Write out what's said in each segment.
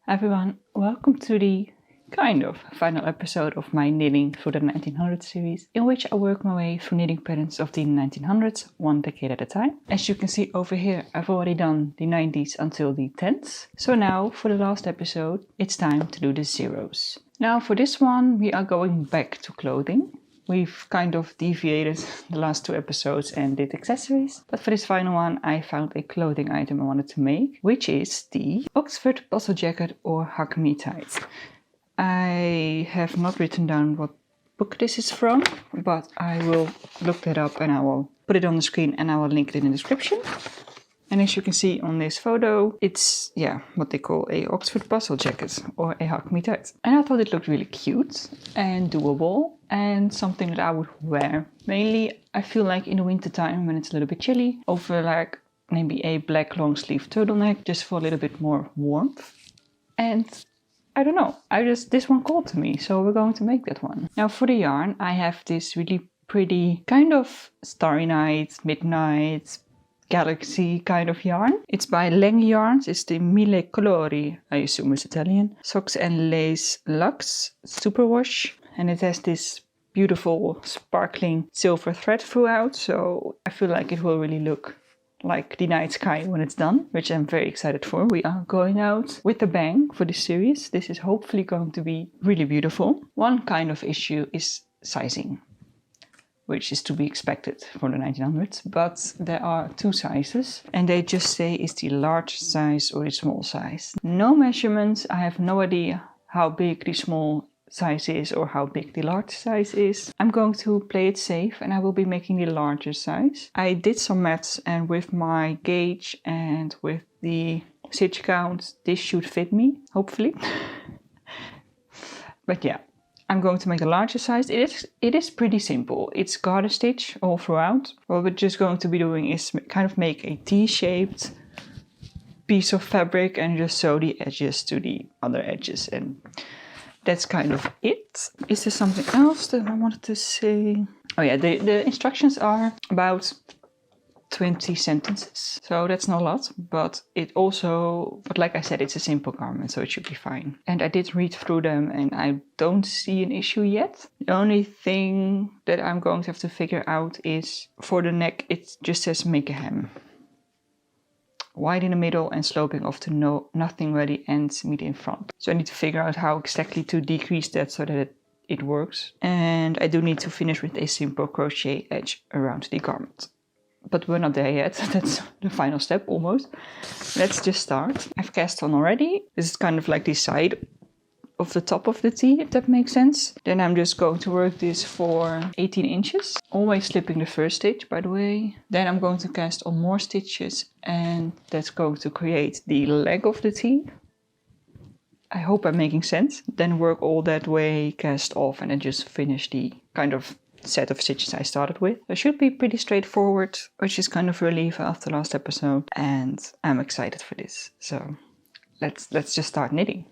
Everyone, welcome to the kind of final episode of my knitting through the 1900s series, in which I work my way through knitting patterns of the 1900s, one decade at a time. As you can see over here, I've already done the 90s until the 10s. So now, for the last episode, it's time to do the zeros. Now for this one, we are going back to clothing. We've kind of deviated the last two episodes and did accessories, but for this final one I found a clothing item I wanted to make, which is the Oxford bustle jacket or hug me tight. I have not written down what book this is from, but I will look that up and I will put it on the screen and I will link it in the description. And as you can see on this photo, it's, what they call a Oxford bustle jacket or a hug me tight. And I thought it looked really cute and doable and something that I would wear. Mainly, I feel like in the winter time when it's a little bit chilly, over like maybe a black long sleeve turtleneck, just for a little bit more warmth. And I don't know, this one called to me, so we're going to make that one. Now for the yarn, I have this really pretty kind of Starry Night, Midnight, Galaxy kind of yarn. It's by Lang Yarns. It's the Mille Colori, I assume it's Italian. Socks and Lace Luxe Superwash. And it has this beautiful sparkling silver thread throughout. So I feel like it will really look like the night sky when it's done, which I'm very excited for. We are going out with a bang for this series. This is hopefully going to be really beautiful. One kind of issue is sizing, which is to be expected for the 1900s, but there are two sizes and they just say it's the large size or the small size. No measurements, I have no idea how big the small size is or how big the large size is. I'm going to play it safe and I will be making the larger size. I did some maths and with my gauge and with the stitch count, this should fit me, hopefully. But yeah. I'm going to make a larger size. It is pretty simple. It's garter stitch all throughout. What we're just going to be doing is kind of make a T-shaped piece of fabric and just sew the edges to the other edges. And that's kind of it. Is there something else that I wanted to say? Oh yeah, the instructions are about 20 sentences, so that's not a lot, but like I said, it's a simple garment, so it should be fine. And I did read through them and I don't see an issue yet. The only thing that I'm going to have to figure out is for the neck, it just says make a hem. Wide in the middle and sloping off to nothing where the ends meet in front. So I need to figure out how exactly to decrease that so that it works. And I do need to finish with a simple crochet edge around the garment. But we're not there yet. That's the final step almost. Let's just start. I've cast on already. This is kind of like the side of the top of the T, if that makes sense. Then I'm just going to work this for 18 inches. Always slipping the first stitch, by the way. Then I'm going to cast on more stitches and that's going to create the leg of the T. I hope I'm making sense. Then work all that way, cast off, and then just finish the kind of set of stitches I started with. It should be pretty straightforward, which is kind of a relief after last episode, and I'm excited for this. So let's just start knitting.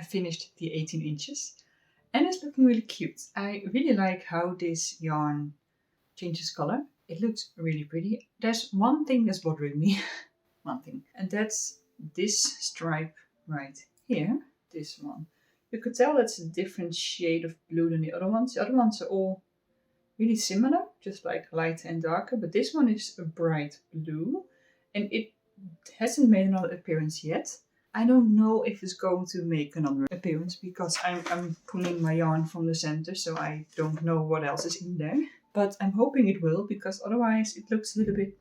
finished the 18 inches and it's looking really cute. I really like how this yarn changes color. It looks really pretty. There's one thing that's bothering me. One thing. And that's this stripe right here. This one. You could tell that's a different shade of blue than the other ones. The other ones are all really similar, just like lighter and darker, but this one is a bright blue and it hasn't made another appearance yet. I don't know if it's going to make another appearance because I'm pulling my yarn from the center, so I don't know what else is in there. But I'm hoping it will, because otherwise it looks a little bit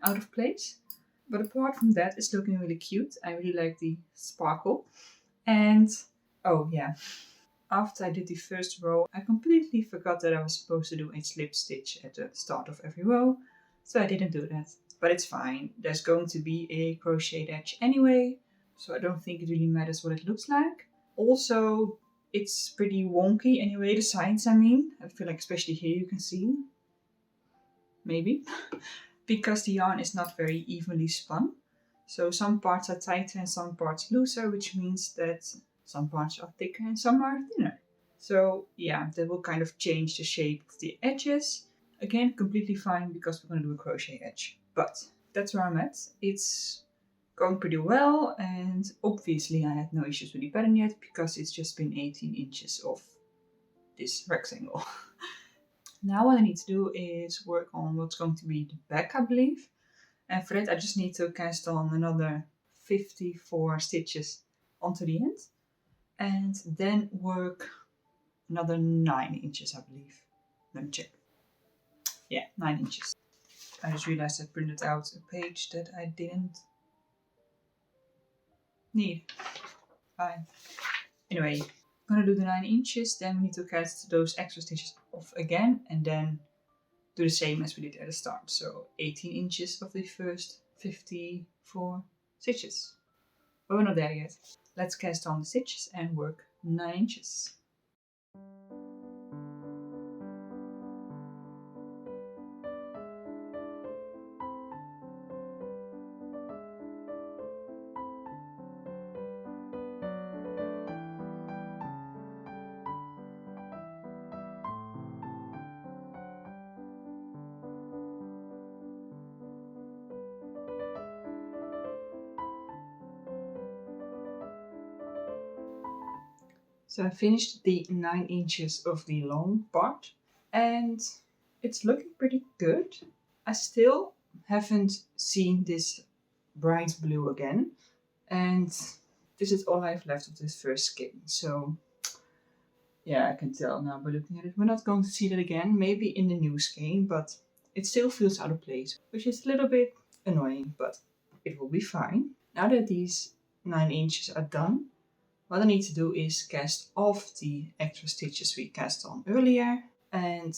out of place. But apart from that, it's looking really cute. I really like the sparkle. And oh yeah, after I did the first row, I completely forgot that I was supposed to do a slip stitch at the start of every row. So I didn't do that. But it's fine. There's going to be a crocheted edge anyway, so I don't think it really matters what it looks like. Also, it's pretty wonky anyway, the sides I mean. I feel like especially here you can see. Maybe. Because the yarn is not very evenly spun. So some parts are tighter and some parts looser, which means that some parts are thicker and some are thinner. So yeah, that will kind of change the shape of the edges. Again, completely fine because we're going to do a crochet edge. But that's where I'm at. It's going pretty well, and obviously I had no issues with the pattern yet because it's just been 18 inches of this rectangle. Now what I need to do is work on what's going to be the back, I believe. And for that I just need to cast on another 54 stitches onto the end. And then work another 9 inches, I believe. Let me check. Yeah, 9 inches. I just realized I printed out a page that I didn't need. Fine. Anyway, I'm gonna do the 9 inches, then we need to cast those extra stitches off again and then do the same as we did at the start. So 18 inches of the first 54 stitches. But we're not there yet. Let's cast on the stitches and work 9 inches. So I finished the 9 inches of the long part and it's looking pretty good. I still haven't seen this bright blue again, and this is all I have left of this first skein. So yeah, I can tell now by looking at it. We're not going to see that again, maybe in the new skein, but it still feels out of place, which is a little bit annoying, but it will be fine. Now that these 9 inches are done, what I need to do is cast off the extra stitches we cast on earlier and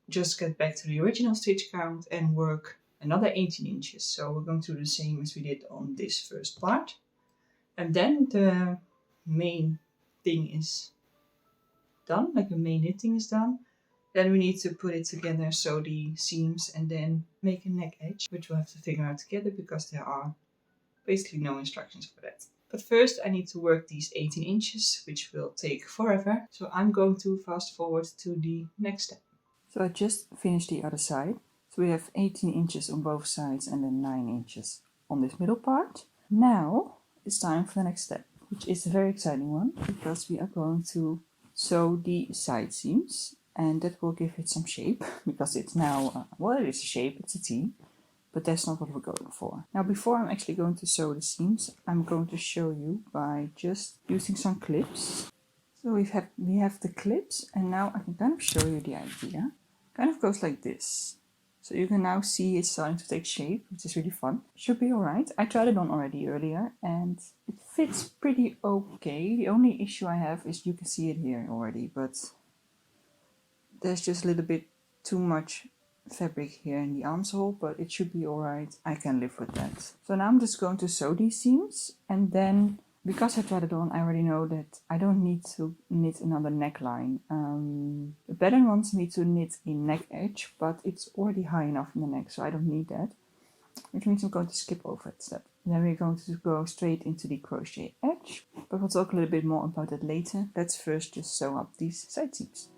just get back to the original stitch count and work another 18 inches. So we're going to do the same as we did on this first part. And then the main thing is done, like the main knitting is done. Then we need to put it together, sew the seams and then make a neck edge, which we'll have to figure out together because there are basically no instructions for that. But first I need to work these 18 inches, which will take forever. So I'm going to fast forward to the next step. So I just finished the other side. So we have 18 inches on both sides and then 9 inches on this middle part. Now it's time for the next step, which is a very exciting one because we are going to sew the side seams and that will give it some shape because it's now, well, it is a shape, it's a T. But that's not what we're going for. Now before I'm actually going to sew the seams, I'm going to show you by just using some clips. So we have the clips and now I can kind of show you the idea. Kind of goes like this. So you can now see it's starting to take shape, which is really fun. Should be alright. I tried it on already earlier and it fits pretty okay. The only issue I have is you can see it here already, but there's just a little bit too much fabric here in the armhole, but it should be alright. I can live with that. So now I'm just going to sew these seams and then because I tried it on, I already know that I don't need to knit another neckline. The pattern wants me to knit a neck edge, but it's already high enough in the neck, so I don't need that. which means I'm going to skip over that step. Then we're going to go straight into the crochet edge, but we'll talk a little bit more about that later. Let's first just sew up these side seams.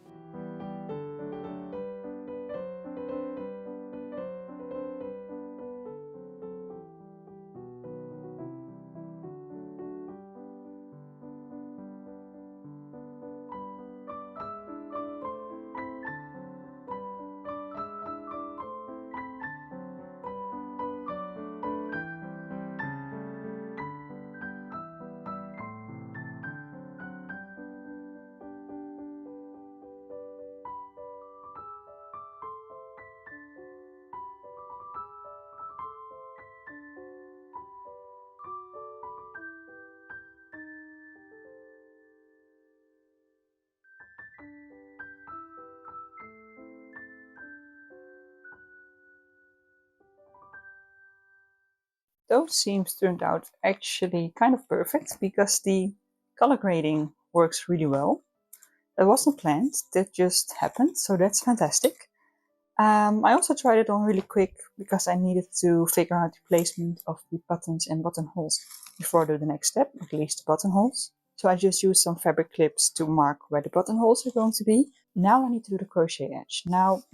Those seams turned out actually kind of perfect because the color grading works really well. It wasn't planned, that just happened, so that's fantastic. I also tried it on really quick because I needed to figure out the placement of the buttons and buttonholes before I do the next step, at least the buttonholes. So I just used some fabric clips to mark where the buttonholes are going to be. Now I need to do the crochet edge. Now,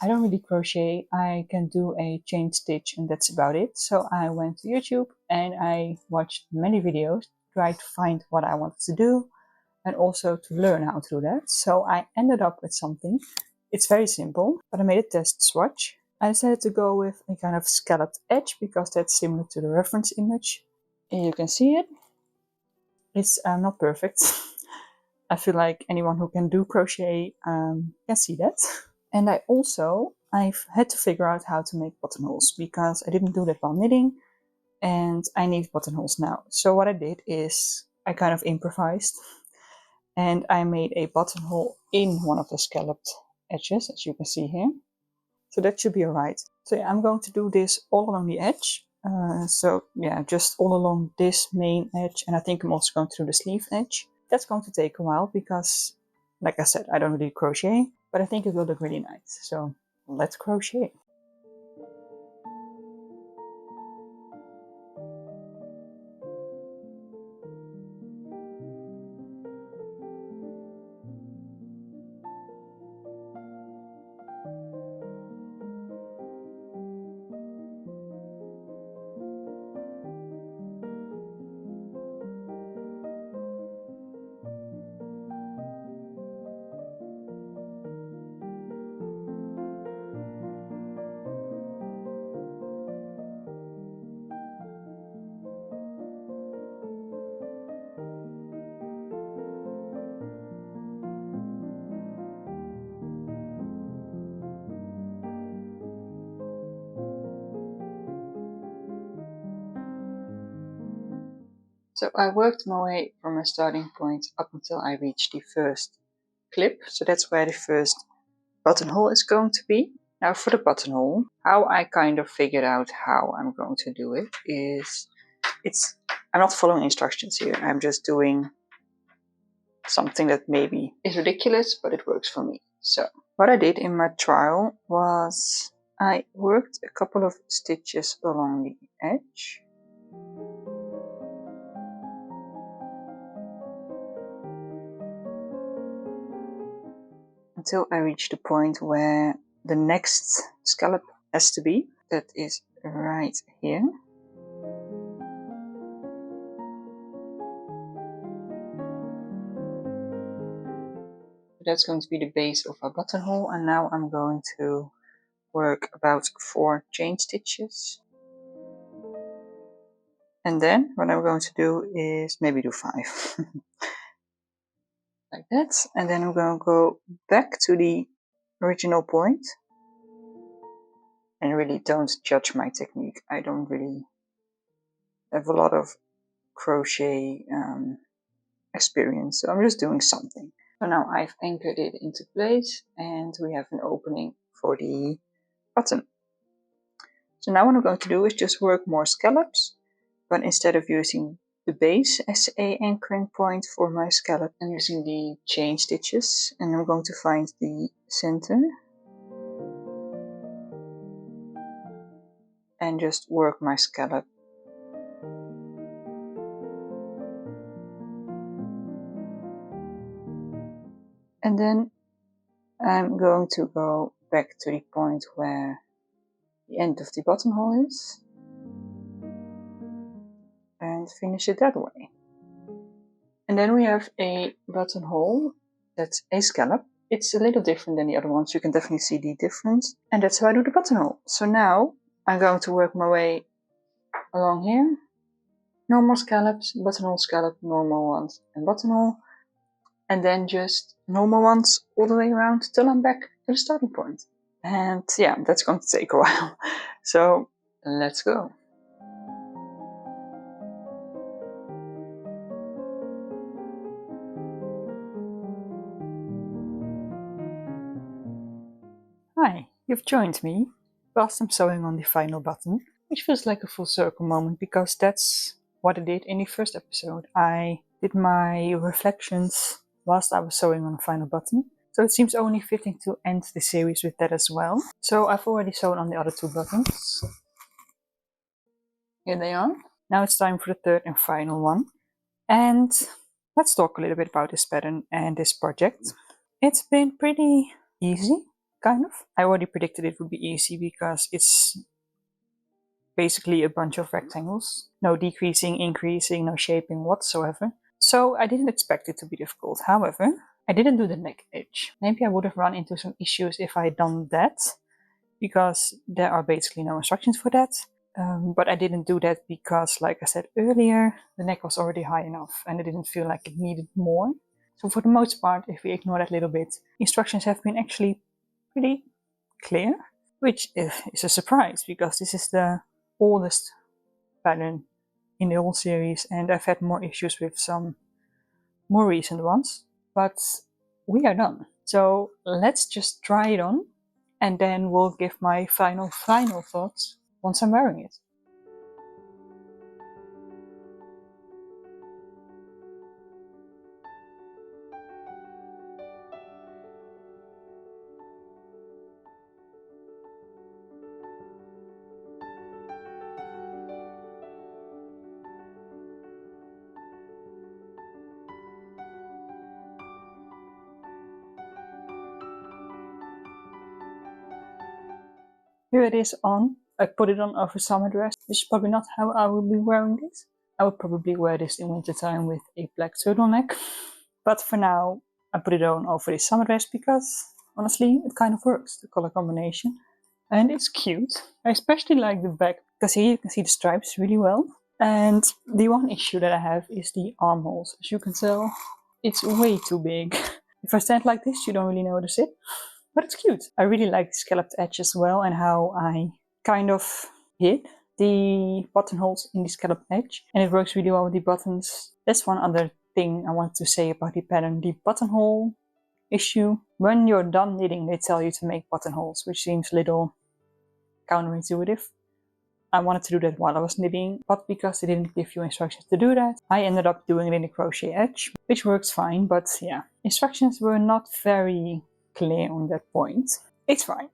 I don't really crochet, I can do a chain stitch and that's about it. So I went to YouTube and I watched many videos, tried to find what I wanted to do and also to learn how to do that. So I ended up with something. It's very simple, but I made a test swatch. I decided to go with a kind of scalloped edge because that's similar to the reference image. And you can see it. It's not perfect. I feel like anyone who can do crochet can see that. And I've had to figure out how to make buttonholes because I didn't do that while knitting and I need buttonholes now. So what I did is I kind of improvised and I made a buttonhole in one of the scalloped edges, as you can see here. So that should be alright. So yeah, I'm going to do this all along the edge. So yeah, just all along this main edge, and I think I'm also going to do the sleeve edge. That's going to take a while because, like I said, I don't really crochet, but I think it will look really nice. So let's crochet. So I worked my way from a starting point up until I reached the first clip. So that's where the first buttonhole is going to be. Now for the buttonhole, how I kind of figured out how I'm going to do it is, I'm not following instructions here. I'm just doing something that maybe is ridiculous, but it works for me. So what I did in my trial was I worked a couple of stitches along the edge. Until I reach the point where the next scallop has to be. That is right here. That's going to be the base of our buttonhole, and now I'm going to work about 4 chain stitches. And then what I'm going to do is maybe do 5. Like that. And then I'm going to go back to the original point. And really don't judge my technique. I don't really have a lot of crochet experience, so I'm just doing something. So now I've anchored it into place and we have an opening for the button. So now what I'm going to do is just work more scallops, but instead of using the base as a anchoring point for my scallop, I'm using the chain stitches, and I'm going to find the center and just work my scallop. And then I'm going to go back to the point where the end of the buttonhole is and finish it that way. And then we have a buttonhole that's a scallop. It's a little different than the other ones. You can definitely see the difference. And that's how I do the buttonhole. So now I'm going to work my way along here. Normal scallops, buttonhole scallop, normal ones, and buttonhole. And then just normal ones all the way around till I'm back to the starting point. And yeah, that's going to take a while. So let's go. Hi, you've joined me whilst I'm sewing on the final button, which feels like a full circle moment because that's what I did in the first episode. I did my reflections whilst I was sewing on the final button, so it seems only fitting to end the series with that as well. So I've already sewn on the other two buttons. Here they are. Now it's time for the third and final one. And let's talk a little bit about this pattern and this project. It's been pretty easy. Kind of. I already predicted it would be easy because it's basically a bunch of rectangles. No decreasing, increasing, no shaping whatsoever. So I didn't expect it to be difficult. However, I didn't do the neck edge. Maybe I would have run into some issues if I had done that, because there are basically no instructions for that. But I didn't do that because, like I said earlier, the neck was already high enough and I didn't feel like it needed more. So for the most part, if we ignore that little bit, instructions have been actually pretty clear, which is a surprise because this is the oldest pattern in the whole series and I've had more issues with some more recent ones, but we are done. So let's just try it on and then we'll give my final thoughts once I'm wearing it. Here it is on. I put it on over summer dress, which is probably not how I will be wearing this. I would probably wear this in wintertime with a black turtleneck. But for now, I put it on over this summer dress because, honestly, it kind of works, the color combination. And it's cute. I especially like the back, because here you can see the stripes really well. And the one issue that I have is the armholes. As you can tell, it's way too big. If I stand like this, you don't really notice it. But it's cute. I really like the scalloped edge as well and how I kind of hid the buttonholes in the scalloped edge. And it works really well with the buttons. That's one other thing I wanted to say about the pattern. The buttonhole issue. When you're done knitting, they tell you to make buttonholes, which seems a little counterintuitive. I wanted to do that while I was knitting, but because they didn't give you instructions to do that, I ended up doing it in the crochet edge, which works fine, but yeah, instructions were not very clear on that point. It's fine.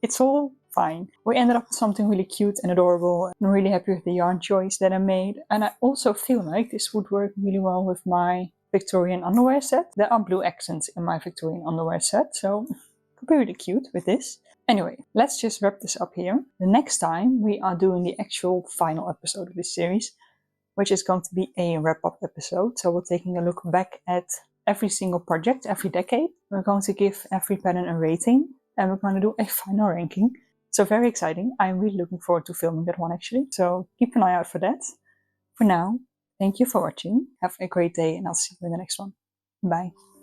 It's all fine. We ended up with something really cute and adorable. I'm really happy with the yarn choice that I made, and I also feel like this would work really well with my Victorian underwear set. There are blue accents in my Victorian underwear set, so it could be really cute with this. Anyway, let's just wrap this up here. The next time we are doing the actual final episode of this series, which is going to be a wrap-up episode. So we're taking a look back at every single project, every decade. We're going to give every pattern a rating and we're going to do a final ranking. So very exciting. I'm really looking forward to filming that one actually. So keep an eye out for that. For now, thank you for watching. Have a great day and I'll see you in the next one. Bye.